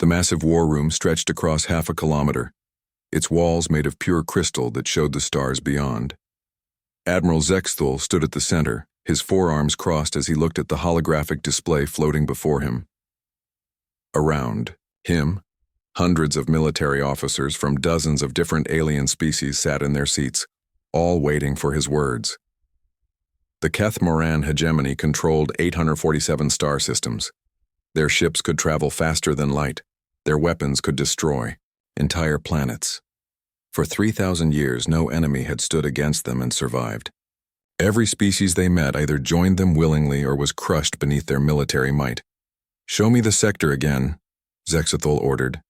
The massive war room stretched across half a kilometer, its walls made of pure crystal that showed the stars beyond. Admiral Zexthul stood at the center, his forearms crossed as he looked at the holographic display floating before him. Around him, hundreds of military officers from dozens of different alien species sat in their seats, all waiting for his words. The Keth Moran hegemony controlled 847 star systems. Their ships could travel faster than light. Their weapons could destroy entire planets. For 3,000 years, no enemy had stood against them and survived. Every species they met either joined them willingly or was crushed beneath their military might. "Show me the sector again," Zexthul ordered.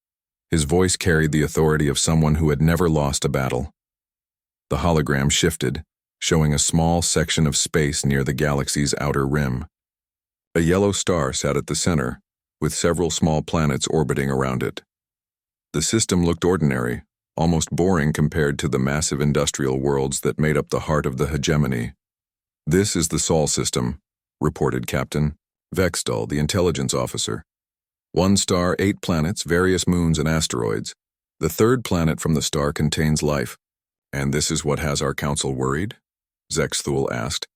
His voice carried the authority of someone who had never lost a battle. The hologram shifted, showing a small section of space near the galaxy's outer rim. A yellow star sat at the center, with several small planets orbiting around it. The system looked ordinary, almost boring compared to the massive industrial worlds that made up the heart of the hegemony. "This is the Sol system," reported Captain Vexdal, the intelligence officer. "One star, 8 planets, various moons and asteroids. The third planet from the star contains life. And this is what has our council worried?" Zexthul asked.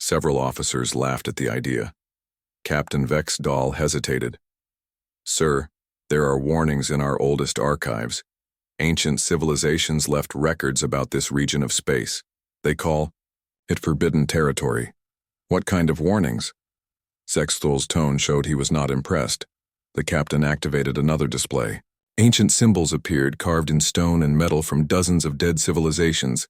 Several officers laughed at the idea. Captain Vexdal hesitated. "Sir, there are warnings in our oldest archives. Ancient civilizations left records about this region of space. They call it forbidden territory." "What kind of warnings?" Zexthul's tone showed he was not impressed. The captain activated another display. Ancient symbols appeared, carved in stone and metal from dozens of dead civilizations.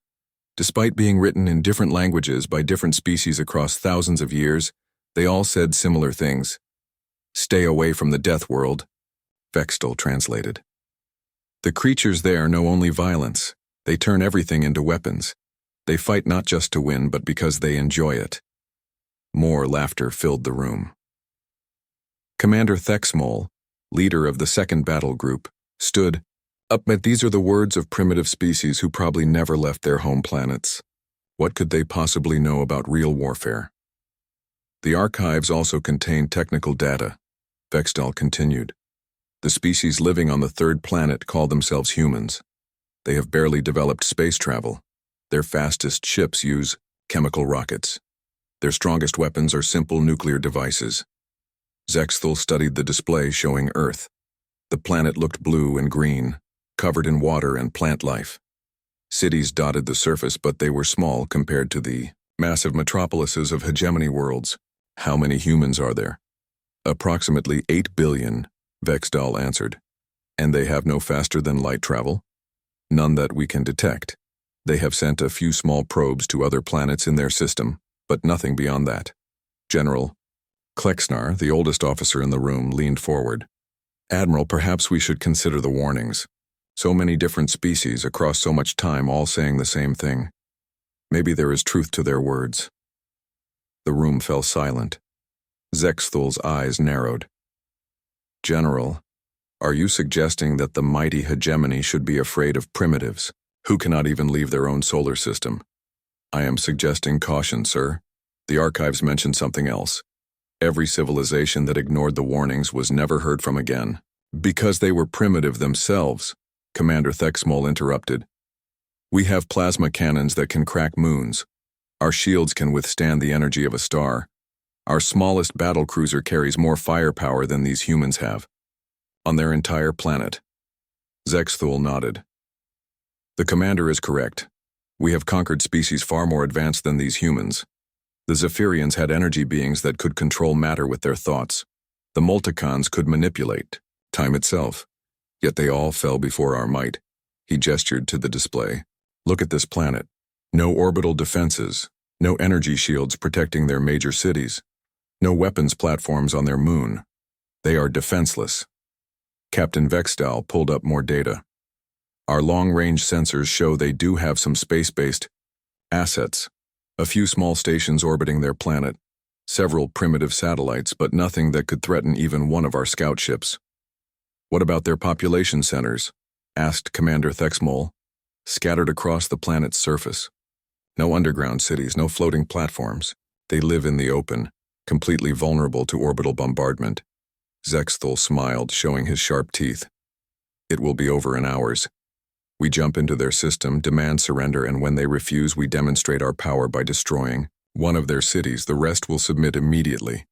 Despite being written in different languages by different species across thousands of years, they all said similar things. "Stay away from the death world," Vexdal translated. "The creatures there know only violence. They turn everything into weapons. They fight not just to win, but because they enjoy it." More laughter filled the room. Commander Thexmol, leader of the second battle group, stood up. "These are the words of primitive species who probably never left their home planets. What could they possibly know about real warfare?" "The archives also contain technical data," Vexdal continued. "The species living on the third planet call themselves humans. They have barely developed space travel. Their fastest ships use chemical rockets. Their strongest weapons are simple nuclear devices." Zexthul studied the display showing Earth. The planet looked blue and green, covered in water and plant life. Cities dotted the surface, but they were small compared to the massive metropolises of hegemony worlds. "How many humans are there?" "Approximately 8 billion, Vexdal answered. "And they have no faster than light travel?" "None that we can detect. They have sent a few small probes to other planets in their system, but nothing beyond that." General Klexnar, the oldest officer in the room, leaned forward. "Admiral, perhaps we should consider the warnings. So many different species across so much time all saying the same thing. Maybe there is truth to their words." The room fell silent. Zexthul's eyes narrowed. "General, are you suggesting that the mighty hegemony should be afraid of primitives, who cannot even leave their own solar system?" "I am suggesting caution, sir. The archives mention something else. Every civilization that ignored the warnings was never heard from again." "Because they were primitive themselves," Commander Thexmol interrupted. "We have plasma cannons that can crack moons. Our shields can withstand the energy of a star. Our smallest battlecruiser carries more firepower than these humans have. On their entire planet." Zexthul nodded. "The commander is correct. We have conquered species far more advanced than these humans. The Zephyrians had energy beings that could control matter with their thoughts. The Multicons could manipulate time itself. Yet they all fell before our might." He gestured to the display. "Look at this planet. No orbital defenses, no energy shields protecting their major cities, no weapons platforms on their moon. They are defenseless." Captain Vexdal pulled up more data. "Our long-range sensors show they do have some space-based assets. A few small stations orbiting their planet, several primitive satellites, but nothing that could threaten even one of our scout ships." "What about their population centers?" asked Commander Thexmol. "Scattered across the planet's surface. No underground cities, no floating platforms. They live in the open, completely vulnerable to orbital bombardment." Zexthul smiled, showing his sharp teeth. It will be over in hours. We jump into their system, demand surrender, and when they refuse, we demonstrate our power by destroying one of their cities. The rest will submit immediately.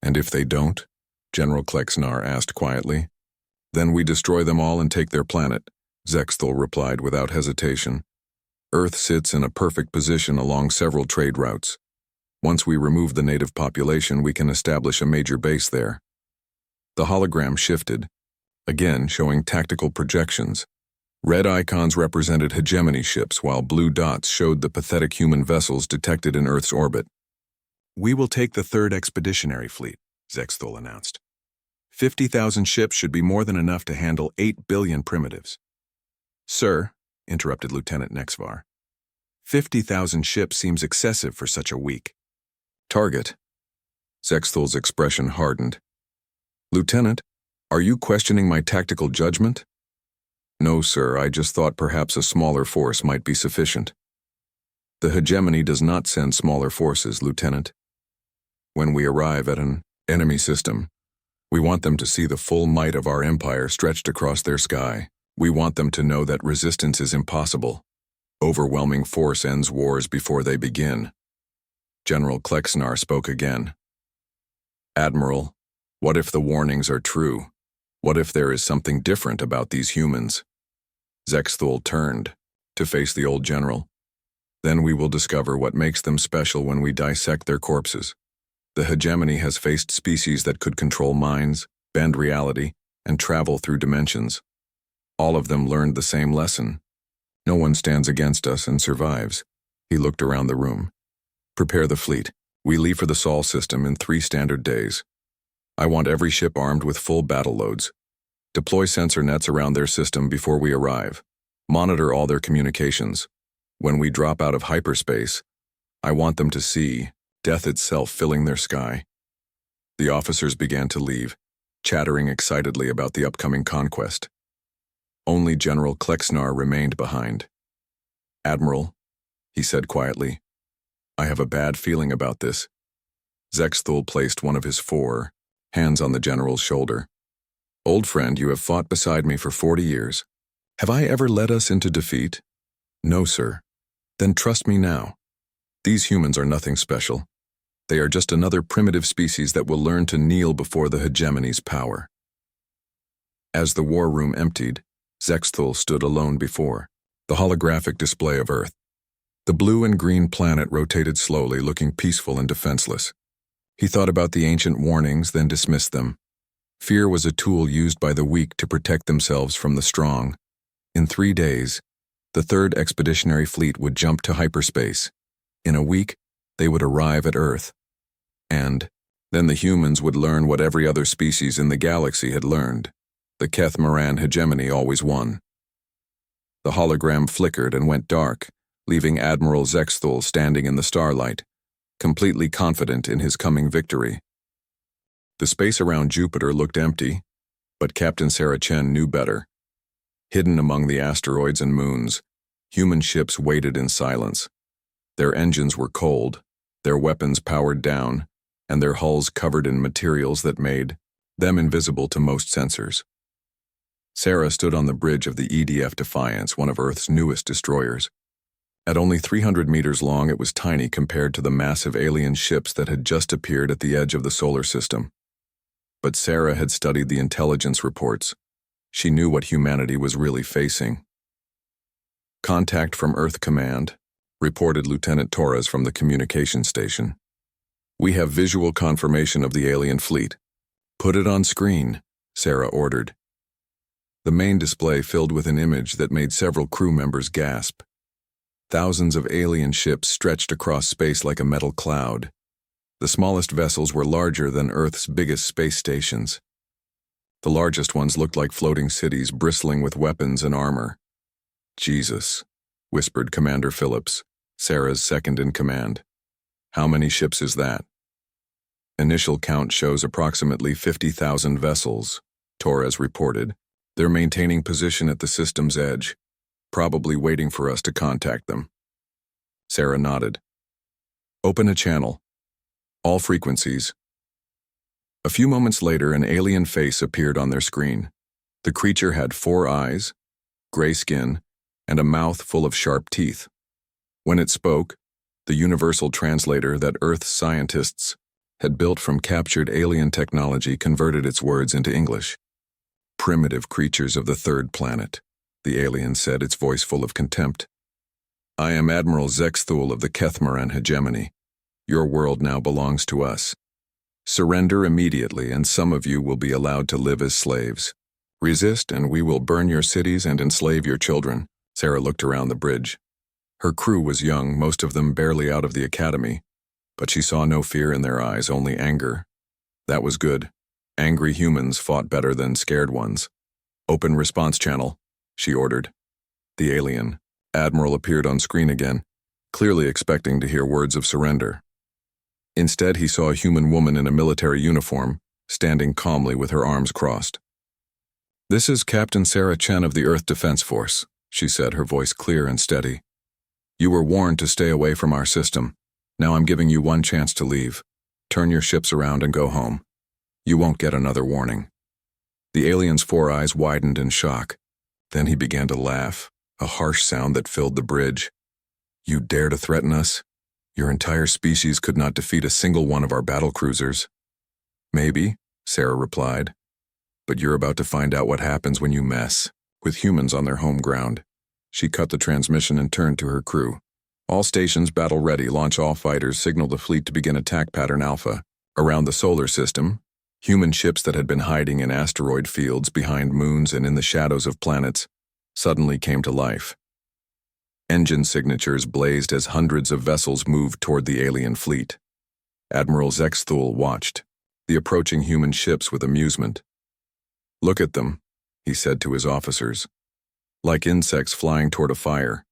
And if they don't? General Klexnar asked quietly. Then we destroy them all and take their planet, Zexthul replied without hesitation. Earth sits in a perfect position along several trade routes. Once we remove the native population, we can establish a major base there. The hologram shifted, again showing tactical projections. Red icons represented hegemony ships, while blue dots showed the pathetic human vessels detected in Earth's orbit. We will take the 3rd Expeditionary Fleet, Zexthul announced. 50,000 ships should be more than enough to handle 8 billion primitives. Sir, interrupted Lieutenant Nexvar, 50,000 ships seems excessive for such a week. Target. Zexthul's expression hardened. Lieutenant, are you questioning my tactical judgment? No, sir, I just thought perhaps a smaller force might be sufficient. The hegemony does not send smaller forces, Lieutenant. When we arrive at an enemy system, we want them to see the full might of our empire stretched across their sky. We want them to know that resistance is impossible. Overwhelming force ends wars before they begin. General Klexnar spoke again. Admiral, what if the warnings are true? What if there is something different about these humans? Zexthul turned to face the old general. Then we will discover what makes them special when we dissect their corpses. The hegemony has faced species that could control minds, bend reality, and travel through dimensions. All of them learned the same lesson. No one stands against us and survives. He looked around the room. Prepare the fleet. We leave for the Sol system in 3 standard days. I want every ship armed with full battle loads. Deploy sensor nets around their system before we arrive. Monitor all their communications. When we drop out of hyperspace, I want them to see death itself filling their sky. The officers began to leave, chattering excitedly about the upcoming conquest. Only General Klexnar remained behind. Admiral, he said quietly, I have a bad feeling about this. Zexthul placed one of his 4 hands on the general's shoulder. Old friend, you have fought beside me for 40 years. Have I ever led us into defeat? No, sir. Then trust me now. These humans are nothing special. They are just another primitive species that will learn to kneel before the hegemony's power. As the war room emptied, Zexthul stood alone before the holographic display of Earth. The blue and green planet rotated slowly, looking peaceful and defenseless. He thought about the ancient warnings, then dismissed them. Fear was a tool used by the weak to protect themselves from the strong. In 3 days, the 3rd Expeditionary Fleet would jump to hyperspace. In a week, they would arrive at Earth. And then the humans would learn what every other species in the galaxy had learned. The Keth Moran hegemony always won. The hologram flickered and went dark, leaving Admiral Zexthul standing in the starlight, completely confident in his coming victory. The space around Jupiter looked empty, but Captain Sarah Chen knew better. Hidden among the asteroids and moons, human ships waited in silence. Their engines were cold, their weapons powered down, and their hulls covered in materials that made them invisible to most sensors. Sarah stood on the bridge of the EDF Defiance, one of Earth's newest destroyers. At only 300 meters long, it was tiny compared to the massive alien ships that had just appeared at the edge of the solar system. But Sarah had studied the intelligence reports. She knew what humanity was really facing. Contact from Earth Command, reported Lieutenant Torres from the communication station. We have visual confirmation of the alien fleet. Put it on screen, Sarah ordered. The main display filled with an image that made several crew members gasp. Thousands of alien ships stretched across space like a metal cloud. The smallest vessels were larger than Earth's biggest space stations. The largest ones looked like floating cities bristling with weapons and armor. Jesus, whispered Commander Phillips, Sarah's second-in-command. How many ships is that? Initial count shows approximately 50,000 vessels, Torres reported. They're maintaining position at the system's edge, probably waiting for us to contact them. Sarah nodded. Open a channel. All frequencies. A few moments later, an alien face appeared on their screen. The creature had 4 eyes, gray skin, and a mouth full of sharp teeth. When it spoke, the universal translator that Earth's scientists had built from captured alien technology converted its words into English. "Primitive creatures of the 3rd planet," the alien said, its voice full of contempt. "I am Admiral Zexthul of the Kethmaran hegemony. Your world now belongs to us. Surrender immediately, and some of you will be allowed to live as slaves. Resist, and we will burn your cities and enslave your children." Sarah looked around the bridge. Her crew was young, most of them barely out of the academy, but she saw no fear in their eyes, only anger. That was good. Angry humans fought better than scared ones. "Open response channel," she ordered. The alien, Admiral, appeared on screen again, clearly expecting to hear words of surrender. Instead, he saw a human woman in a military uniform, standing calmly with her arms crossed. "This is Captain Sarah Chen of the Earth Defense Force," she said, her voice clear and steady. "You were warned to stay away from our system. Now I'm giving you one chance to leave. Turn your ships around and go home. You won't get another warning." The alien's 4 eyes widened in shock. Then he began to laugh, a harsh sound that filled the bridge. "You dare to threaten us? Your entire species could not defeat a single one of our battle cruisers." "Maybe," Sarah replied. "But you're about to find out what happens when you mess with humans on their home ground." She cut the transmission and turned to her crew. "All stations battle ready. Launch all fighters. Signal the fleet to begin attack pattern Alpha." Around the solar system, human ships that had been hiding in asteroid fields, behind moons, and in the shadows of planets suddenly came to life. Engine signatures blazed as hundreds of vessels moved toward the alien fleet. Admiral Zexthul watched the approaching human ships with amusement. "Look at them," he said to his officers, "like insects flying toward a fire."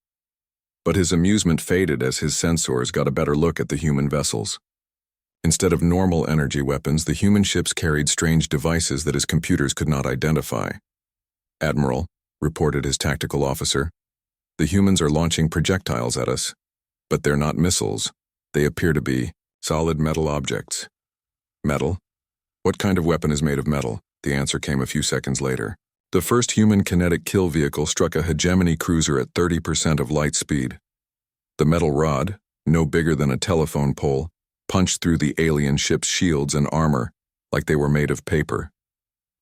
But his amusement faded as his sensors got a better look at the human vessels. Instead of normal energy weapons, the human ships carried strange devices that his computers could not identify. "Admiral," reported his tactical officer, "the humans are launching projectiles at us, but they're not missiles. They appear to be solid metal objects." "Metal? What kind of weapon is made of metal?" The answer came a few seconds later. The first human kinetic kill vehicle struck a hegemony cruiser at 30% of light speed. The metal rod, no bigger than a telephone pole, punched through the alien ship's shields and armor like they were made of paper.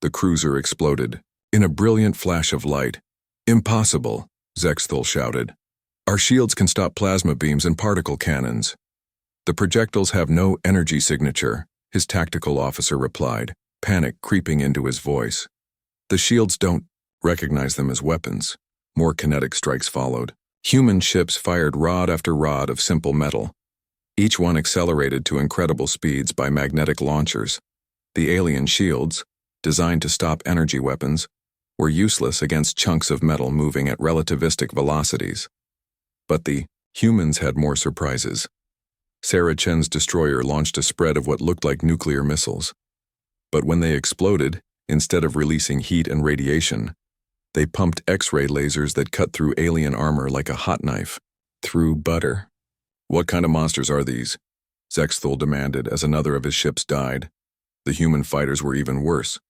The cruiser exploded in a brilliant flash of light. "Impossible," Zexthul shouted. "Our shields can stop plasma beams and particle cannons." "The projectiles have no energy signature," his tactical officer replied, panic creeping into his voice. "The shields don't recognize them as weapons." More kinetic strikes followed. Human ships fired rod after rod of simple metal, each one accelerated to incredible speeds by magnetic launchers. The alien shields, designed to stop energy weapons, were useless against chunks of metal moving at relativistic velocities. But the humans had more surprises. Sarah Chen's destroyer launched a spread of what looked like nuclear missiles. But when they exploded, instead of releasing heat and radiation, they pumped X-ray lasers that cut through alien armor like a hot knife through butter. "What kind of monsters are these?" Zexthul demanded as another of his ships died. The human fighters were even worse.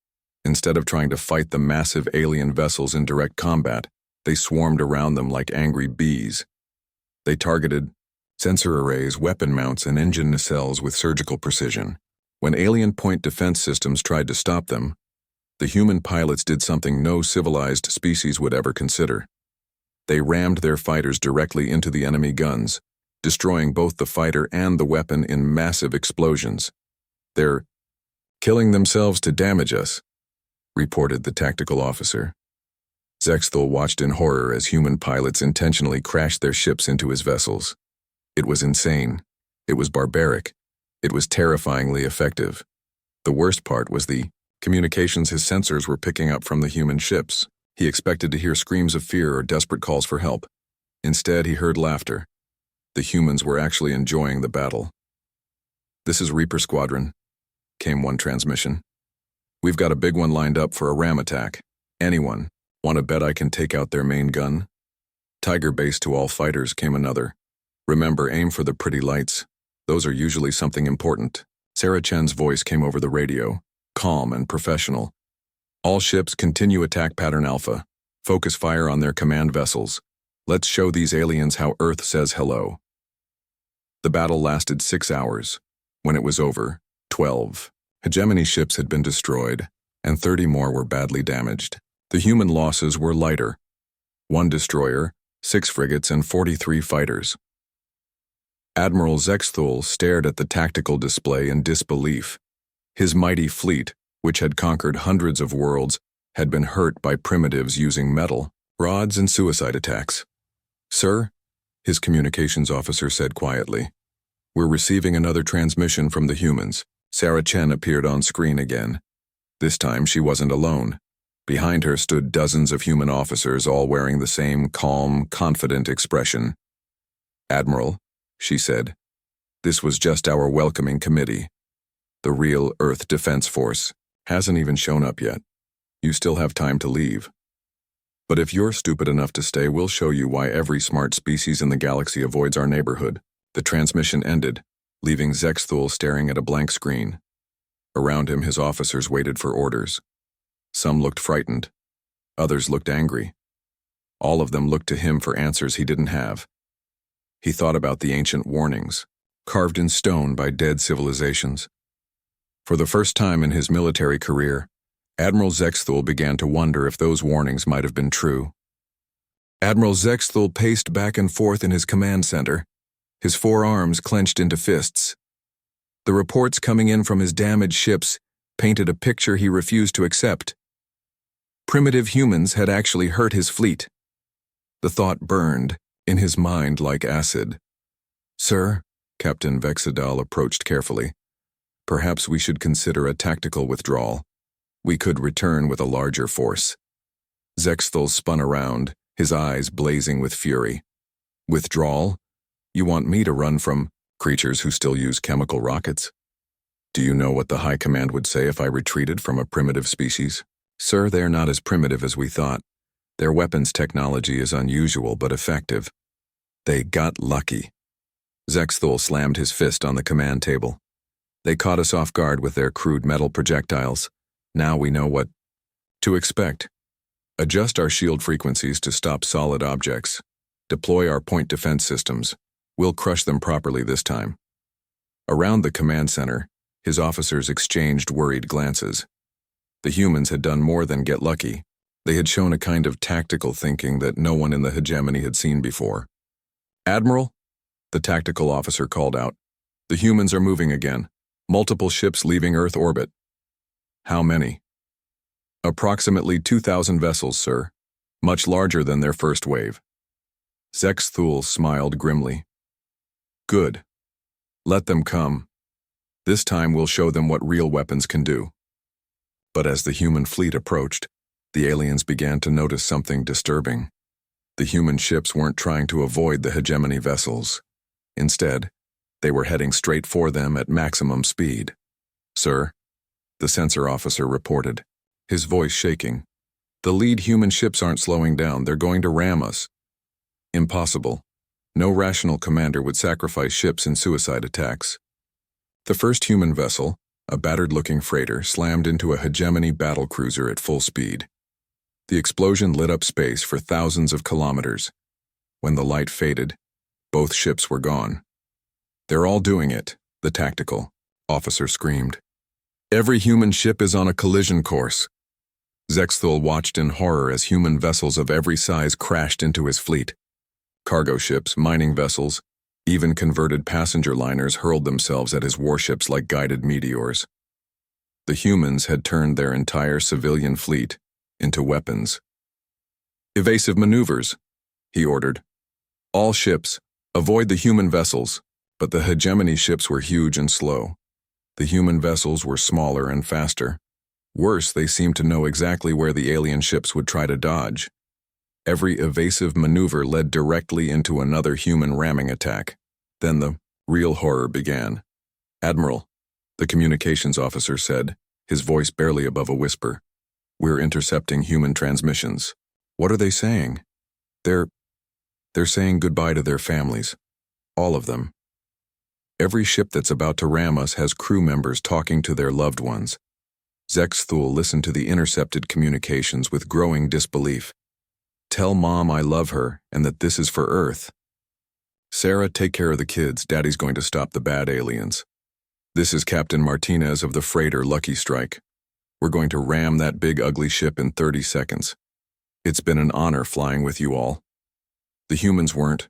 Instead of trying to fight the massive alien vessels in direct combat, they swarmed around them like angry bees. They targeted sensor arrays, weapon mounts, and engine nacelles with surgical precision. When alien point defense systems tried to stop them, the human pilots did something no civilized species would ever consider. They rammed their fighters directly into the enemy guns, destroying both the fighter and the weapon in massive explosions. "They're killing themselves to damage us," reported the tactical officer. Zexthul watched in horror as human pilots intentionally crashed their ships into his vessels. It was insane. It was barbaric. It was terrifyingly effective. The worst part was the communications his sensors were picking up from the human ships. He expected to hear screams of fear or desperate calls for help. Instead, he heard laughter. The humans were actually enjoying the battle. "This is Reaper Squadron," came one transmission. "We've got a big one lined up for a ram attack. Anyone want to bet I can take out their main gun?" "Tiger base to all fighters," came another. "Remember, aim for the pretty lights. Those are usually something important." Sarah Chen's voice came over the radio, calm and professional. All ships continue attack pattern Alpha. Focus fire on their command vessels. Let's show these aliens how Earth says hello. The battle lasted 6 hours. When it was over, 12 hegemony ships had been destroyed, and 30 more were badly damaged. The human losses were lighter: 1 destroyer, 6 frigates, and 43 fighters. Admiral Zexthul stared at the tactical display in disbelief. His mighty fleet, which had conquered hundreds of worlds, had been hurt by primitives using metal, rods, and suicide attacks. "Sir," his communications officer said quietly, "we're receiving another transmission from the humans." Sarah Chen appeared on screen again. This time she wasn't alone. Behind her stood dozens of human officers, all wearing the same calm, confident expression. "Admiral," she said, "this was just our welcoming committee. The real Earth Defense Force hasn't even shown up yet. You still have time to leave. But if you're stupid enough to stay, we'll show you why every smart species in the galaxy avoids our neighborhood." The transmission ended, leaving Zexthul staring at a blank screen. Around him, his officers waited for orders. Some looked frightened. Others looked angry. All of them looked to him for answers he didn't have. He thought about the ancient warnings, carved in stone by dead civilizations. For the first time in his military career, Admiral Zexthul began to wonder if those warnings might have been true. Admiral Zexthul paced back and forth in his command center, his forearms clenched into fists. The reports coming in from his damaged ships painted a picture he refused to accept. Primitive humans had actually hurt his fleet. The thought burned in his mind like acid. "Sir," Captain Vexidal approached carefully, "perhaps we should consider a tactical withdrawal. We could return with a larger force." Zexthul spun around, his eyes blazing with fury. "Withdrawal? You want me to run from creatures who still use chemical rockets? Do you know what the High Command would say if I retreated from a primitive species?" "Sir, they're not as primitive as we thought. Their weapons technology is unusual but effective. They got lucky." Zexthul slammed his fist on the command table. "They caught us off guard with their crude metal projectiles. Now we know what to expect. Adjust our shield frequencies to stop solid objects. Deploy our point defense systems. We'll crush them properly this time." Around the command center, his officers exchanged worried glances. The humans had done more than get lucky. They had shown a kind of tactical thinking that no one in the hegemony had seen before. "Admiral," the tactical officer called out, "the humans are moving again. Multiple ships leaving Earth orbit." "How many?" "Approximately 2,000 vessels, sir. Much larger than their first wave." Zexthul smiled grimly. "Good. Let them come. This time we'll show them what real weapons can do." But as the human fleet approached, the aliens began to notice something disturbing. The human ships weren't trying to avoid the hegemony vessels. Instead, they were heading straight for them at maximum speed. "Sir," the sensor officer reported, his voice shaking, "the lead human ships aren't slowing down. They're going to ram us." "Impossible. No rational commander would sacrifice ships in suicide attacks." The first human vessel, a battered-looking freighter, slammed into a hegemony battlecruiser at full speed. The explosion lit up space for thousands of kilometers. When the light faded, both ships were gone. "They're all doing it," the tactical officer screamed. "Every human ship is on a collision course." Zexthul watched in horror as human vessels of every size crashed into his fleet. Cargo ships, mining vessels, even converted passenger liners hurled themselves at his warships like guided meteors. The humans had turned their entire civilian fleet into weapons. "Evasive maneuvers," he ordered. "All ships, avoid the human vessels." But the hegemony ships were huge and slow. The human vessels were smaller and faster. Worse, they seemed to know exactly where the alien ships would try to dodge. Every evasive maneuver led directly into another human ramming attack. Then the real horror began. "Admiral," the communications officer said, his voice barely above a whisper, "we're intercepting human transmissions." "What are they saying?" They're saying goodbye to their families. All of them. Every ship that's about to ram us has crew members talking to their loved ones." Zexthul listened to the intercepted communications with growing disbelief. Tell Mom I love her and that this is for Earth. Sarah, take care of the kids. Daddy's going to stop the bad aliens. This is Captain Martinez of the freighter Lucky Strike. We're going to ram that big ugly ship in 30 seconds. It's been an honor flying with you all. The humans weren't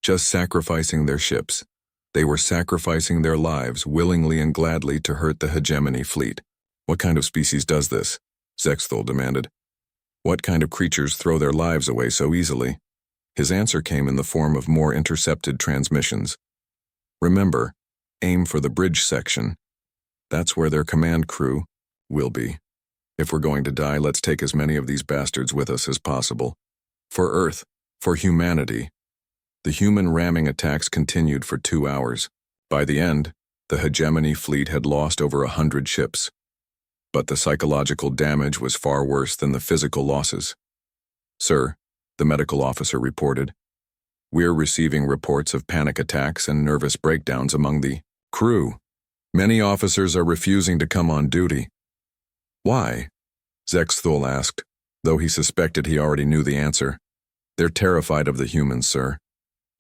just sacrificing their ships. They were sacrificing their lives willingly and gladly to hurt the hegemony fleet. What kind of species does this? Zexthul demanded. What kind of creatures throw their lives away so easily? His answer came in the form of more intercepted transmissions. Remember, aim for the bridge section. That's where their command crew will be. If we're going to die, let's take as many of these bastards with us as possible. For Earth, for humanity. The human ramming attacks continued for 2 hours. By the end, the hegemony fleet had lost over 100 ships. But the psychological damage was far worse than the physical losses. Sir, the medical officer reported, we're receiving reports of panic attacks and nervous breakdowns among the crew. Many officers are refusing to come on duty. Why? Zexthul asked, though he suspected he already knew the answer. They're terrified of the humans, sir.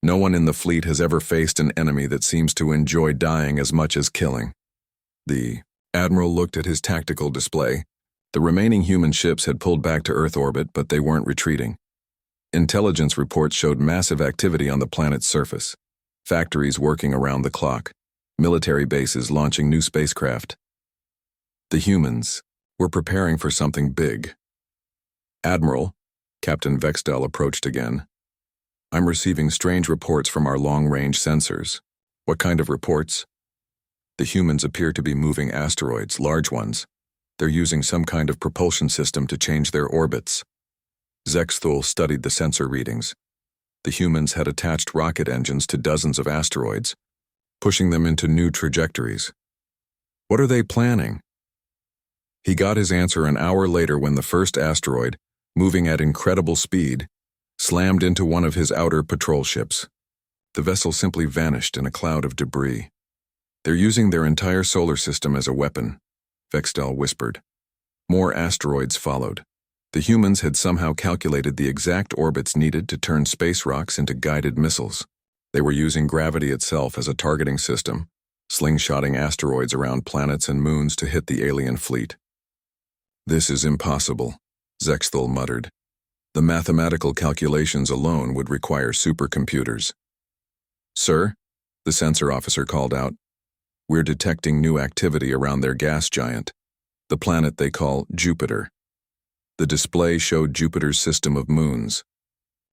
No one in the fleet has ever faced an enemy that seems to enjoy dying as much as killing. The Admiral looked at his tactical display. The remaining human ships had pulled back to Earth orbit, but they weren't retreating. Intelligence reports showed massive activity on the planet's surface. Factories working around the clock. Military bases launching new spacecraft. The humans were preparing for something big. Admiral, Captain Vexdal approached again. I'm receiving strange reports from our long-range sensors. What kind of reports? The humans appear to be moving asteroids, large ones. They're using some kind of propulsion system to change their orbits. Zexthul studied the sensor readings. The humans had attached rocket engines to dozens of asteroids, pushing them into new trajectories. What are they planning? He got his answer an hour later when the first asteroid, moving at incredible speed, slammed into one of his outer patrol ships. The vessel simply vanished in a cloud of debris. They're using their entire solar system as a weapon, Vexdal whispered. More asteroids followed. The humans had somehow calculated the exact orbits needed to turn space rocks into guided missiles. They were using gravity itself as a targeting system, slingshotting asteroids around planets and moons to hit the alien fleet. This is impossible, Zexthul muttered. The mathematical calculations alone would require supercomputers. Sir, the sensor officer called out, we're detecting new activity around their gas giant, the planet they call Jupiter. The display showed Jupiter's system of moons.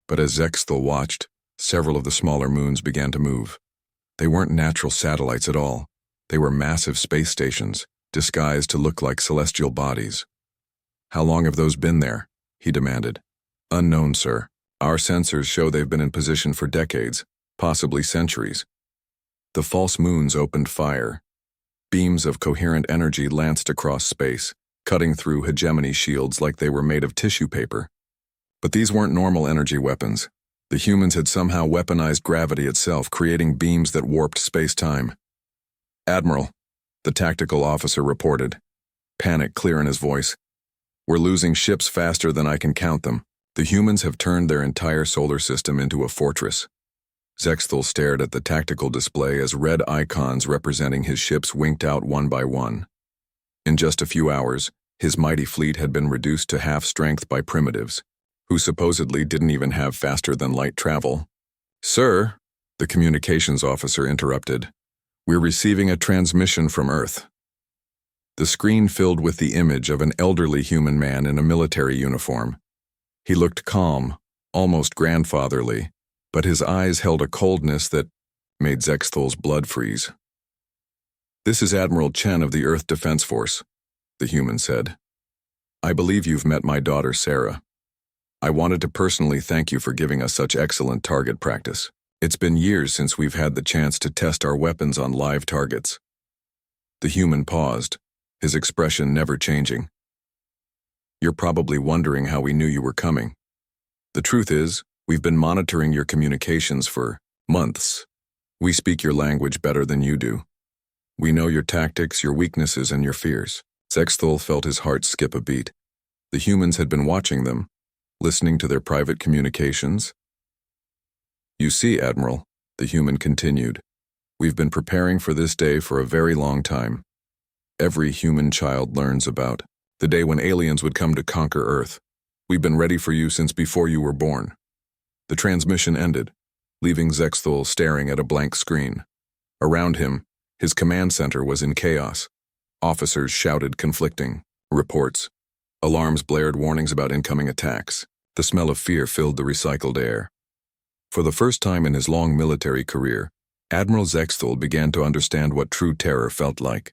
But as Zexthul watched, several of the smaller moons began to move. They weren't natural satellites at all. They were massive space stations, disguised to look like celestial bodies. How long have those been there? He demanded. Unknown, sir. Our sensors show they've been in position for decades, possibly centuries. The false moons opened fire. Beams of coherent energy lanced across space, cutting through hegemony shields like they were made of tissue paper. But these weren't normal energy weapons. The humans had somehow weaponized gravity itself, creating beams that warped space-time. Admiral, the tactical officer reported, panic clear in his voice. We're losing ships faster than I can count them. The humans have turned their entire solar system into a fortress. Zexthul stared at the tactical display as red icons representing his ships winked out one by one. In just a few hours, his mighty fleet had been reduced to half strength by primitives, who supposedly didn't even have faster-than-light travel. Sir, the communications officer interrupted, we're receiving a transmission from Earth. The screen filled with the image of an elderly human man in a military uniform. He looked calm, almost grandfatherly, but his eyes held a coldness that made Zexthul's blood freeze. This is Admiral Chen of the Earth Defense Force, the human said. I believe you've met my daughter, Sarah. I wanted to personally thank you for giving us such excellent target practice. It's been years since we've had the chance to test our weapons on live targets. The human paused, his expression never changing. You're probably wondering how we knew you were coming. The truth is, we've been monitoring your communications for months. We speak your language better than you do. We know your tactics, your weaknesses, and your fears. Zexthul felt his heart skip a beat. The humans had been watching them, listening to their private communications. "You see, Admiral," the human continued, "we've been preparing for this day for a very long time. Every human child learns about the day when aliens would come to conquer Earth. We've been ready for you since before you were born." The transmission ended, leaving Zexthul staring at a blank screen. Around him, his command center was in chaos. Officers shouted conflicting reports. Alarms blared warnings about incoming attacks. The smell of fear filled the recycled air. For the first time in his long military career, Admiral Zexthul began to understand what true terror felt like.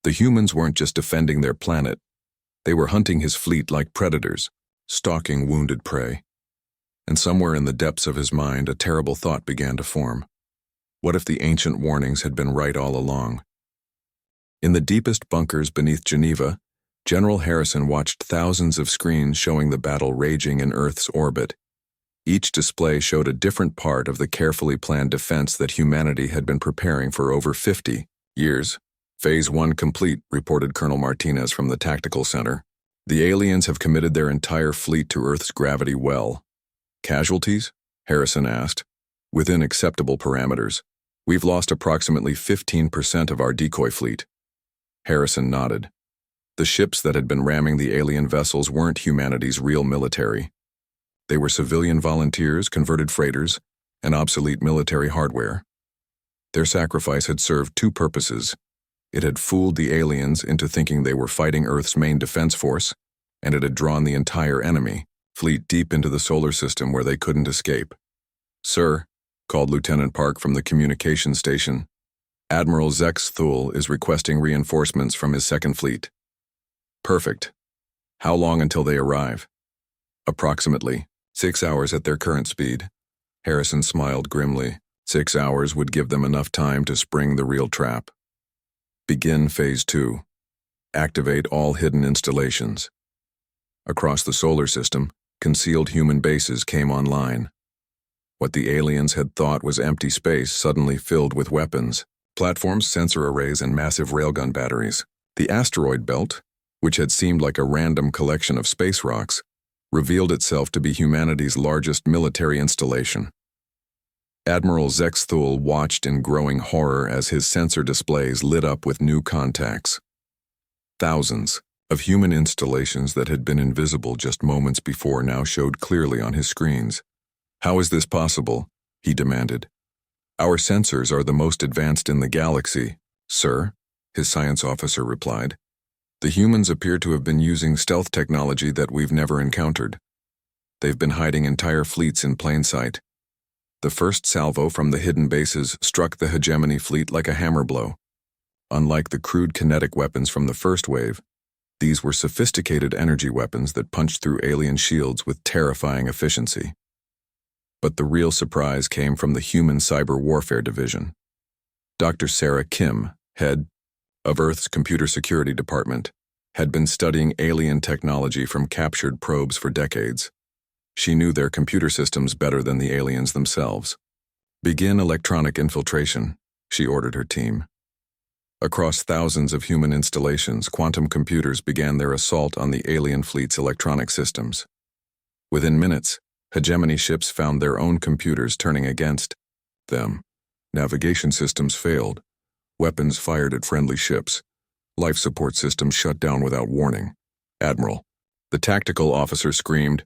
The humans weren't just defending their planet. They were hunting his fleet like predators, stalking wounded prey. And somewhere in the depths of his mind, a terrible thought began to form. What if the ancient warnings had been right all along? In the deepest bunkers beneath Geneva, General Harrison watched thousands of screens showing the battle raging in Earth's orbit. Each display showed a different part of the carefully planned defense that humanity had been preparing for over 50 years. "Phase 1 complete," reported Colonel Martinez from the Tactical Center. "The aliens have committed their entire fleet to Earth's gravity well." "Casualties?" Harrison asked. "Within acceptable parameters. We've lost approximately 15% of our decoy fleet." Harrison nodded. The ships that had been ramming the alien vessels weren't humanity's real military. They were civilian volunteers, converted freighters, and obsolete military hardware. Their sacrifice had served two purposes. It had fooled the aliens into thinking they were fighting Earth's main defense force, and it had drawn the entire enemy fleet deep into the solar system where they couldn't escape. "Sir," called Lieutenant Park from the communications station, "Admiral Zexthul is requesting reinforcements from his second fleet." "Perfect. How long until they arrive?" "Approximately 6 hours at their current speed." Harrison smiled grimly. 6 hours would give them enough time to spring the real trap. "Begin Phase 2. Activate all hidden installations." Across the solar system, concealed human bases came online. What the aliens had thought was empty space suddenly filled with weapons, platforms, sensor arrays, and massive railgun batteries. The asteroid belt, which had seemed like a random collection of space rocks, revealed itself to be humanity's largest military installation. Admiral Zexthul watched in growing horror as his sensor displays lit up with new contacts. Thousands of human installations that had been invisible just moments before now showed clearly on his screens. "How is this possible?" he demanded. "Our sensors are the most advanced in the galaxy, sir," his science officer replied. "The humans appear to have been using stealth technology that we've never encountered. They've been hiding entire fleets in plain sight. The first salvo from the hidden bases struck the hegemony fleet like a hammer blow. Unlike the crude kinetic weapons from the first wave, these were sophisticated energy weapons that punched through alien shields with terrifying efficiency." But the real surprise came from the Human Cyber Warfare Division. Dr. Sarah Kim, head of Earth's Computer Security Department, had been studying alien technology from captured probes for decades. She knew their computer systems better than the aliens themselves. "Begin electronic infiltration," she ordered her team. Across thousands of human installations, quantum computers began their assault on the alien fleet's electronic systems. Within minutes, hegemony ships found their own computers turning against them. Navigation systems failed. Weapons fired at friendly ships. Life support systems shut down without warning. "Admiral," the tactical officer screamed,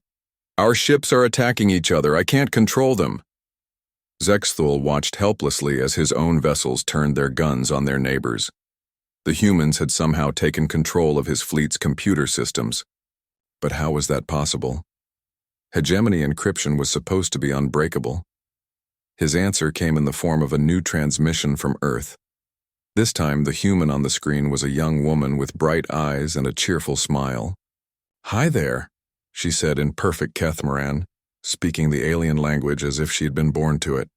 "our ships are attacking each other. I can't control them." Zexthul watched helplessly as his own vessels turned their guns on their neighbors. The humans had somehow taken control of his fleet's computer systems. But how was that possible? Hegemony encryption was supposed to be unbreakable. His answer came in the form of a new transmission from Earth. This time, the human on the screen was a young woman with bright eyes and a cheerful smile. "Hi there," she said in perfect Kethmaran, speaking the alien language as if she had been born to it.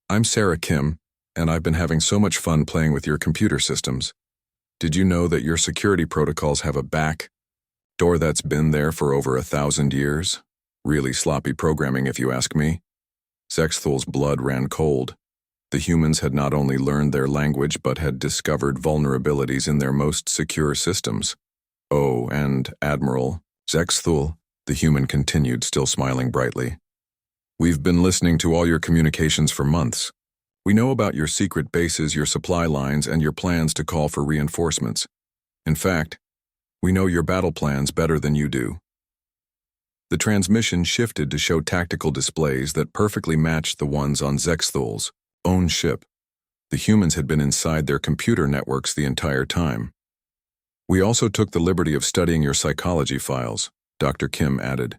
"I'm Sarah Kim, and I've been having so much fun playing with your computer systems. Did you know that your security protocols have a back door that's been there for over 1,000 years? Really sloppy programming, if you ask me." Zexthul's blood ran cold. The humans had not only learned their language but had discovered vulnerabilities in their most secure systems. Oh, and Admiral Zexthul, the human continued, still smiling brightly. We've been listening to all your communications for months. We know about your secret bases, your supply lines, and your plans to call for reinforcements. In fact, we know your battle plans better than you do. The transmission shifted to show tactical displays that perfectly matched the ones on Zexthul's own ship. The humans had been inside their computer networks the entire time. We also took the liberty of studying your psychology files, Dr. Kim added.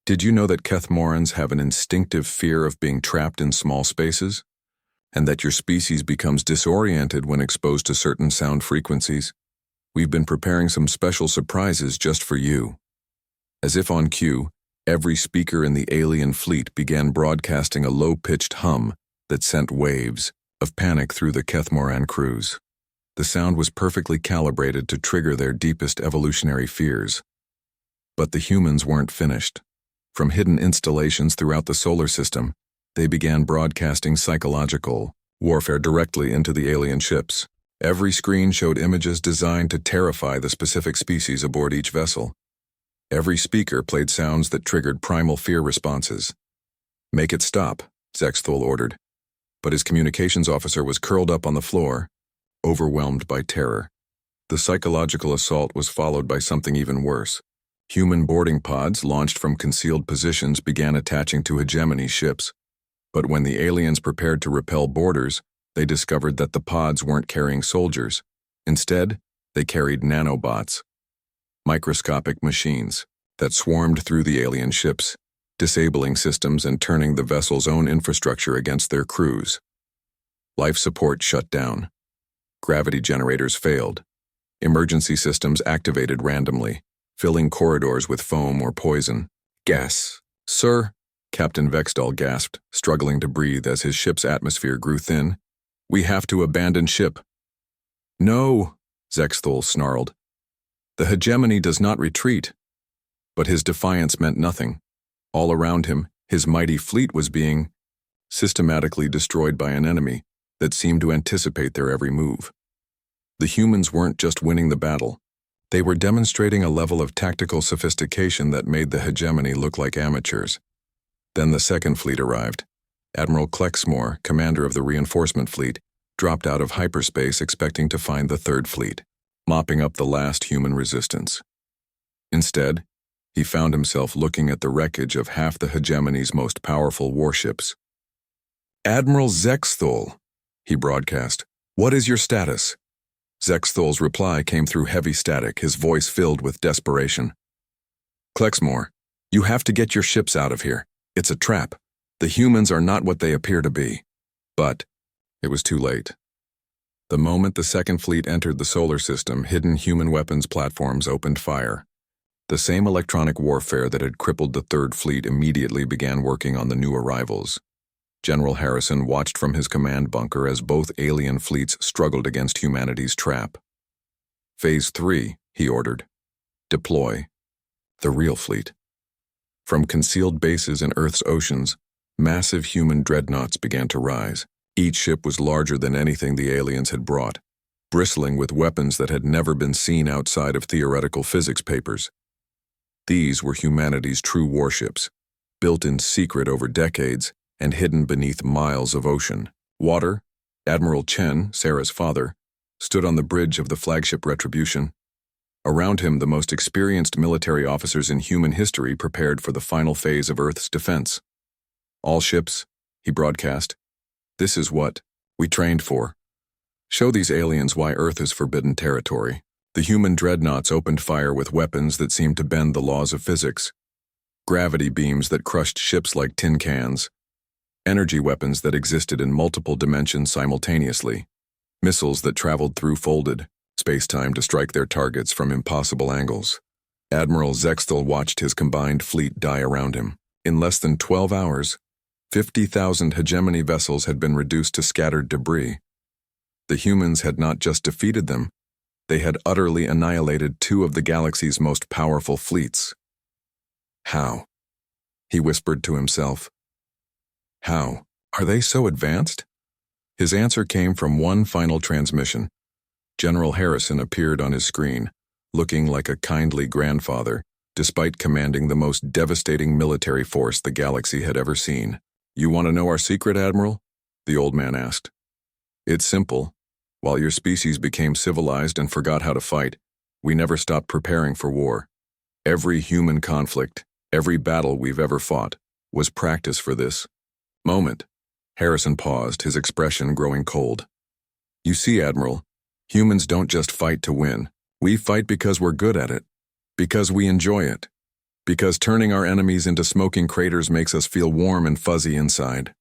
Did you know that Kethmorans have an instinctive fear of being trapped in small spaces? And that your species becomes disoriented when exposed to certain sound frequencies? We've been preparing some special surprises just for you. As if on cue, every speaker in the alien fleet began broadcasting a low-pitched hum that sent waves of panic through the Kethmoran crews. The sound was perfectly calibrated to trigger their deepest evolutionary fears. But the humans weren't finished. From hidden installations throughout the solar system, they began broadcasting psychological warfare directly into the alien ships. Every screen showed images designed to terrify the specific species aboard each vessel. Every speaker played sounds that triggered primal fear responses. Make it stop, Zexthul ordered. But his communications officer was curled up on the floor, overwhelmed by terror. The psychological assault was followed by something even worse. Human boarding pods launched from concealed positions began attaching to hegemony ships. But when the aliens prepared to repel boarders, they discovered that the pods weren't carrying soldiers. Instead, they carried nanobots, microscopic machines that swarmed through the alien ships, disabling systems and turning the vessel's own infrastructure against their crews. Life support shut down. Gravity generators failed. Emergency systems activated randomly, filling corridors with foam or poison. Gas. Sir, Captain Vexdal gasped, struggling to breathe as his ship's atmosphere grew thin. We have to abandon ship. No, Zexthul snarled. The hegemony does not retreat. But his defiance meant nothing. All around him, his mighty fleet was being systematically destroyed by an enemy that seemed to anticipate their every move. The humans weren't just winning the battle. They were demonstrating a level of tactical sophistication that made the hegemony look like amateurs. Then the second fleet arrived. Admiral Klexmore, commander of the reinforcement fleet, dropped out of hyperspace expecting to find the third fleet, mopping up the last human resistance. Instead, he found himself looking at the wreckage of half the hegemony's most powerful warships. Admiral Zexthul, he broadcast, what is your status? Zexthul's reply came through heavy static, his voice filled with desperation. Klexmore, you have to get your ships out of here. It's a trap. The humans are not what they appear to be. But it was too late. The moment the second fleet entered the solar system, hidden human weapons platforms opened fire. The same electronic warfare that had crippled the third fleet immediately began working on the new arrivals. General Harrison watched from his command bunker as both alien fleets struggled against humanity's trap. Phase 3, he ordered. Deploy. The real fleet. From concealed bases in Earth's oceans, massive human dreadnoughts began to rise. Each ship was larger than anything the aliens had brought, bristling with weapons that had never been seen outside of theoretical physics papers. These were humanity's true warships, built in secret over decades and hidden beneath miles of ocean. Water, Admiral Chen, Sarah's father, stood on the bridge of the flagship Retribution. Around him, the most experienced military officers in human history prepared for the final phase of Earth's defense. All ships, he broadcast, this is what we trained for. Show these aliens why Earth is forbidden territory. The human dreadnoughts opened fire with weapons that seemed to bend the laws of physics. Gravity beams that crushed ships like tin cans. Energy weapons that existed in multiple dimensions simultaneously. Missiles that traveled through folded space-time to strike their targets from impossible angles. Admiral Zexthul watched his combined fleet die around him. In less than 12 hours, 50,000 hegemony vessels had been reduced to scattered debris. The humans had not just defeated them, they had utterly annihilated two of the galaxy's most powerful fleets. How? He whispered to himself. How? Are they so advanced? His answer came from one final transmission. General Harrison appeared on his screen, looking like a kindly grandfather, despite commanding the most devastating military force the galaxy had ever seen. "You want to know our secret, Admiral?" the old man asked. "It's simple. While your species became civilized and forgot how to fight, we never stopped preparing for war. Every human conflict, every battle we've ever fought, was practice for this moment." Harrison paused, his expression growing cold. "You see, Admiral, humans don't just fight to win. We fight because we're good at it, because we enjoy it, because turning our enemies into smoking craters makes us feel warm and fuzzy inside."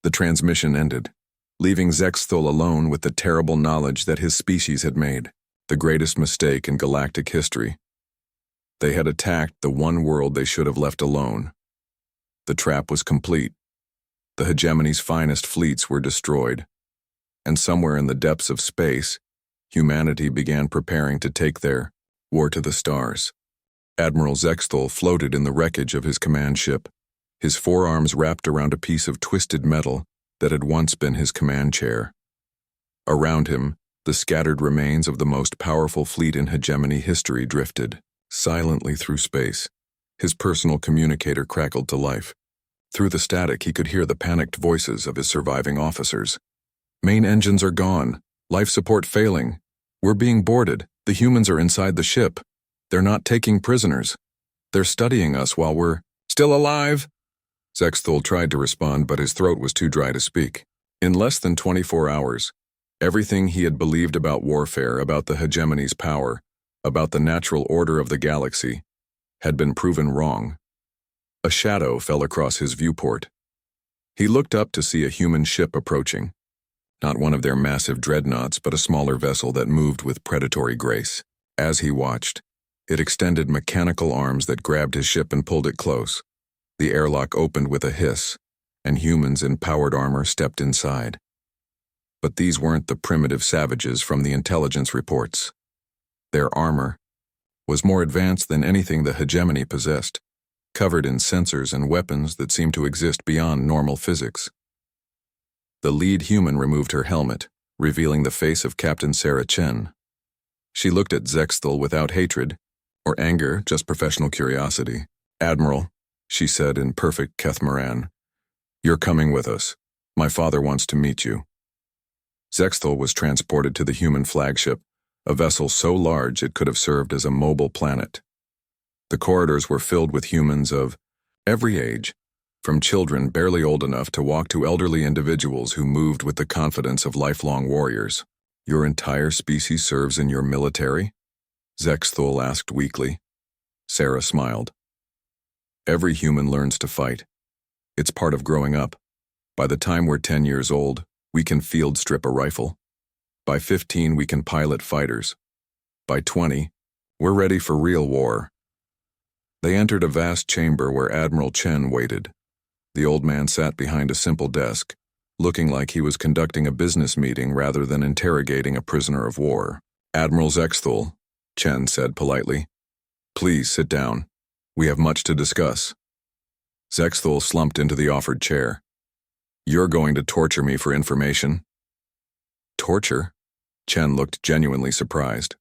The transmission ended, leaving Zexthul alone with the terrible knowledge that his species had made the greatest mistake in galactic history. They had attacked the one world they should have left alone. The trap was complete. The hegemony's finest fleets were destroyed, and somewhere in the depths of space, humanity began preparing to take their war to the stars. Admiral Zexthul floated in the wreckage of his command ship, his forearms wrapped around a piece of twisted metal that had once been his command chair. Around him, the scattered remains of the most powerful fleet in hegemony history drifted silently through space. His personal communicator crackled to life. Through the static, he could hear the panicked voices of his surviving officers. "Main engines are gone. Life support failing. We're being boarded. The humans are inside the ship. They're not taking prisoners. They're studying us while we're still alive." Zexthul tried to respond, but his throat was too dry to speak. In less than 24 hours, everything he had believed about warfare, about the hegemony's power, about the natural order of the galaxy, had been proven wrong. A shadow fell across his viewport. He looked up to see a human ship approaching. Not one of their massive dreadnoughts, but a smaller vessel that moved with predatory grace. As he watched, it extended mechanical arms that grabbed his ship and pulled it close. The airlock opened with a hiss, and humans in powered armor stepped inside. But these weren't the primitive savages from the intelligence reports. Their armor was more advanced than anything the hegemony possessed, covered in sensors and weapons that seemed to exist beyond normal physics. The lead human removed her helmet, revealing the face of Captain Sarah Chen. She looked at Zexthul without hatred or anger, just professional curiosity. "Admiral," she said in perfect Kethmaran, "you're coming with us. My father wants to meet you." Zexthul was transported to the human flagship, a vessel so large it could have served as a mobile planet. The corridors were filled with humans of every age, from children barely old enough to walk to elderly individuals who moved with the confidence of lifelong warriors. "Your entire species serves in your military?" Zexthul asked weakly. Sarah smiled. "Every human learns to fight. It's part of growing up. By the time we're 10 years old, we can field strip a rifle. By 15, we can pilot fighters. By 20, we're ready for real war." They entered a vast chamber where Admiral Chen waited. The old man sat behind a simple desk, looking like he was conducting a business meeting rather than interrogating a prisoner of war. "Admiral Zexthul," Chen said politely, "please sit down. We have much to discuss." Zexthul slumped into the offered chair. "You're going to torture me for information?" "Torture?" Chen looked genuinely surprised.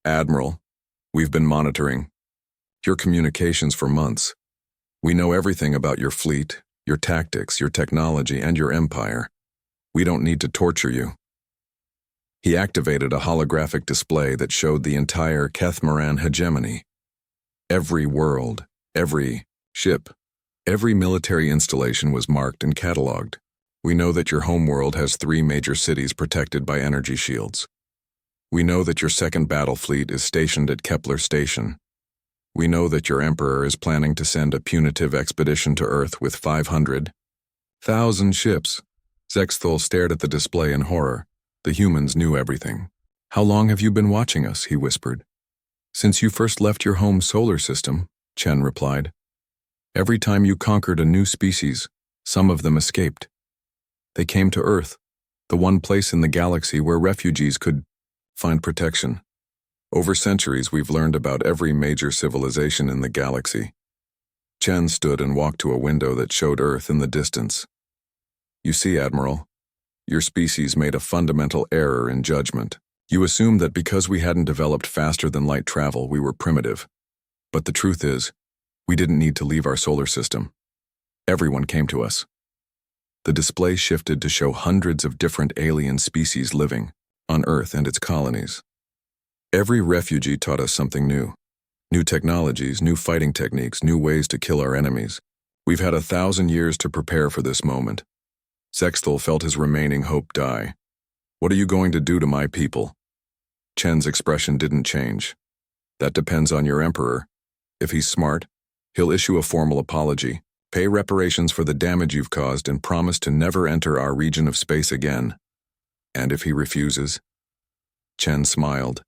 "Admiral, we've been monitoring your communications for months. We know everything about your fleet, your tactics, your technology, and your empire. We don't need to torture you." He activated a holographic display that showed the entire Kethmaran hegemony. Every world, every ship, every military installation was marked and cataloged. "We know that your homeworld has 3 major cities protected by energy shields. We know that your second battle fleet is stationed at Kepler Station. We know that your emperor is planning to send a punitive expedition to Earth with 500,000 ships." Zexthul stared at the display in horror. The humans knew everything. "How long have you been watching us?" he whispered. "Since you first left your home solar system," Chen replied. "Every time you conquered a new species, some of them escaped. They came to Earth, the one place in the galaxy where refugees could find protection. Over centuries, we've learned about every major civilization in the galaxy." Chen stood and walked to a window that showed Earth in the distance. You see, Admiral, your species made a fundamental error in judgment. You assumed that because we hadn't developed faster than light travel, we were primitive. But the truth is, we didn't need to leave our solar system. Everyone came to us. The display shifted to show hundreds of different alien species living on Earth and its colonies. Every refugee taught us something new. New technologies, new fighting techniques, new ways to kill our enemies. We've had 1,000 years to prepare for this moment. Zexthul felt his remaining hope die. What are you going to do to my people? Chen's expression didn't change. That depends on your emperor. If he's smart, he'll issue a formal apology, pay reparations for the damage you've caused, and promise to never enter our region of space again. And if he refuses? Chen smiled,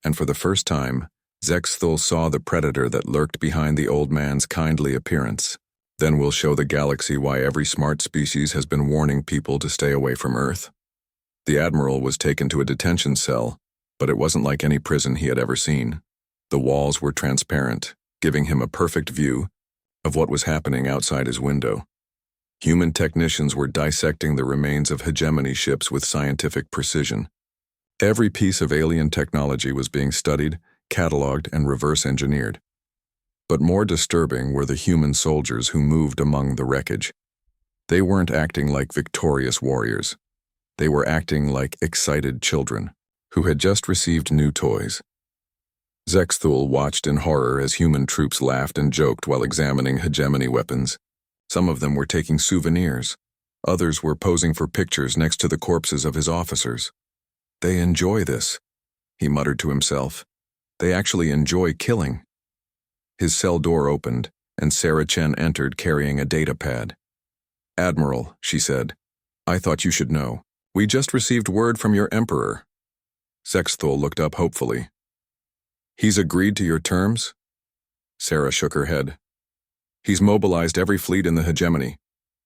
and for the first time, Zexthul saw the predator that lurked behind the old man's kindly appearance. Then we'll show the galaxy why every smart species has been warning people to stay away from Earth. The Admiral was taken to a detention cell, but it wasn't like any prison he had ever seen. The walls were transparent, giving him a perfect view of what was happening outside his window. Human technicians were dissecting the remains of hegemony ships with scientific precision. Every piece of alien technology was being studied, cataloged, and reverse-engineered. But more disturbing were the human soldiers who moved among the wreckage. They weren't acting like victorious warriors. They were acting like excited children who had just received new toys. Zexthul watched in horror as human troops laughed and joked while examining hegemony weapons. Some of them were taking souvenirs. Others were posing for pictures next to the corpses of his officers. They enjoy this, he muttered to himself. They actually enjoy killing. His cell door opened, and Sarah Chen entered carrying a data pad. "Admiral," she said, "I thought you should know. We just received word from your emperor." Zexthul looked up hopefully. "He's agreed to your terms?" Sarah shook her head. "He's mobilized every fleet in the hegemony.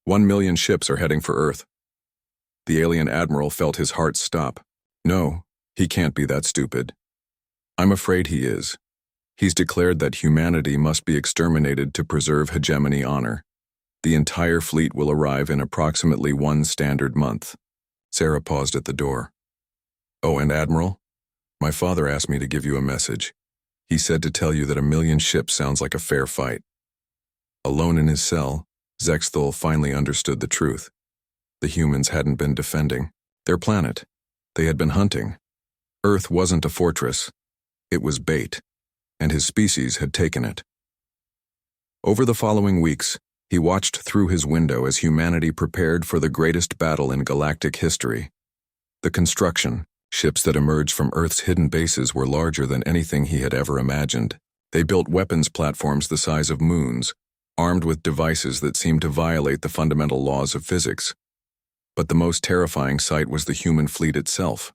1 million ships are heading for Earth." The alien admiral felt his heart stop. No, he can't be that stupid. "I'm afraid he is. He's declared that humanity must be exterminated to preserve hegemony honor. The entire fleet will arrive in approximately 1 standard month." Sarah paused at the door. "Oh, and Admiral, my father asked me to give you a message. He said to tell you that 1 million ships sounds like a fair fight." Alone in his cell, Zexthul finally understood the truth. The humans hadn't been defending their planet. They had been hunting. Earth wasn't a fortress. It was bait, and his species had taken it. Over the following weeks, he watched through his window as humanity prepared for the greatest battle in galactic history. The construction, ships that emerged from Earth's hidden bases, were larger than anything he had ever imagined. They built weapons platforms the size of moons, armed with devices that seemed to violate the fundamental laws of physics. But the most terrifying sight was the human fleet itself.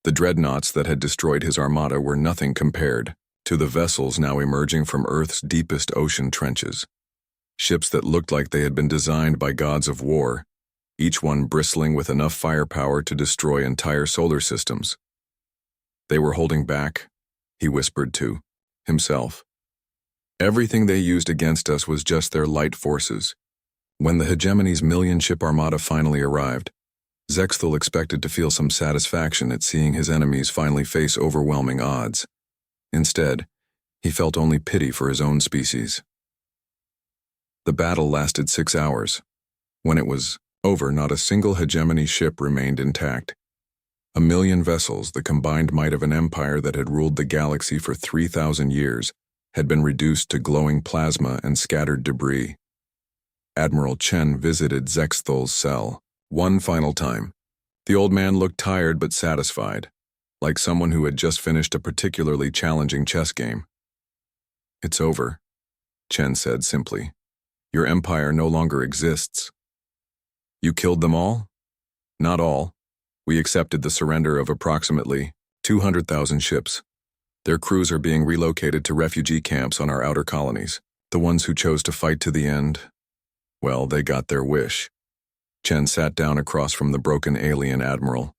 The dreadnoughts that had destroyed his armada were nothing compared to the vessels now emerging from Earth's deepest ocean trenches. Ships that looked like they had been designed by gods of war, each one bristling with enough firepower to destroy entire solar systems. "They were holding back," he whispered to himself. "Everything they used against us was just their light forces." When the hegemony's 1-million-ship armada finally arrived, Zexthul expected to feel some satisfaction at seeing his enemies finally face overwhelming odds. Instead, he felt only pity for his own species. The battle lasted 6 hours. When it was over, not a single hegemony ship remained intact. 1 million vessels, the combined might of an empire that had ruled the galaxy for 3,000 years, had been reduced to glowing plasma and scattered debris. Admiral Chen visited Zexthul's cell one final time. The old man looked tired but satisfied, like someone who had just finished a particularly challenging chess game. "It's over," Chen said simply. "Your empire no longer exists." "You killed them all?" "Not all. We accepted the surrender of approximately 200,000 ships. Their crews are being relocated to refugee camps on our outer colonies. The ones who chose to fight to the end, well, they got their wish." Chen sat down across from the broken alien admiral.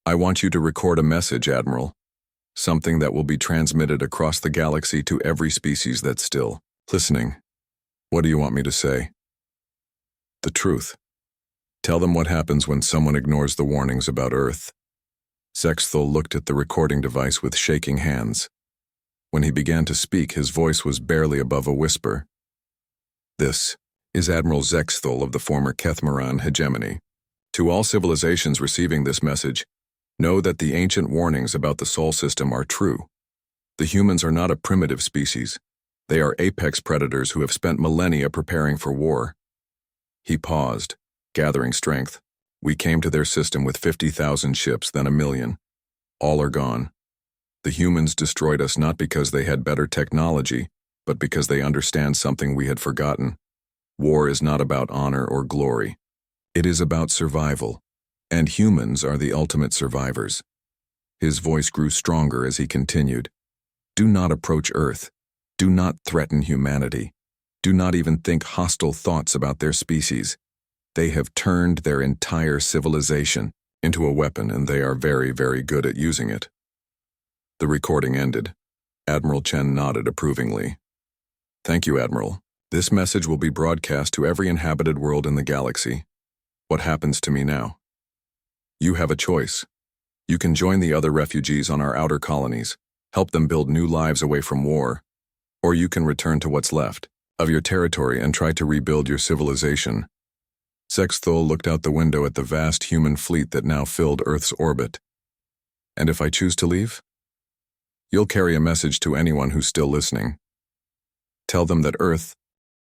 "I want you to record a message, Admiral. Something that will be transmitted across the galaxy to every species that's still listening." "What do you want me to say?" "The truth. Tell them what happens when someone ignores the warnings about Earth. Zexthul looked at the recording device with shaking hands. When he began to speak, his voice was barely above a whisper. This is Admiral Zexthul of the former Kethmaran hegemony. To all civilizations receiving this message, know that the ancient warnings about the Sol system are true. The humans are not a primitive species. They are apex predators who have spent millennia preparing for war. He paused, gathering strength. We came to their system with 50,000 ships, then 1,000,000. All are gone. The humans destroyed us not because they had better technology, but because they understand something we had forgotten. War is not about honor or glory. It is about survival, and humans are the ultimate survivors. His voice grew stronger as he continued. Do not approach Earth. Do not threaten humanity. Do not even think hostile thoughts about their species. They have turned their entire civilization into a weapon, and they are very, very good at using it. The recording ended. Admiral Chen nodded approvingly. Thank you, Admiral. This message will be broadcast to every inhabited world in the galaxy. What happens to me now? You have a choice. You can join the other refugees on our outer colonies, help them build new lives away from war, or you can return to what's left of your territory and try to rebuild your civilization. Zexthul looked out the window at the vast human fleet that now filled Earth's orbit. And if I choose to leave? You'll carry a message to anyone who's still listening. Tell them that Earth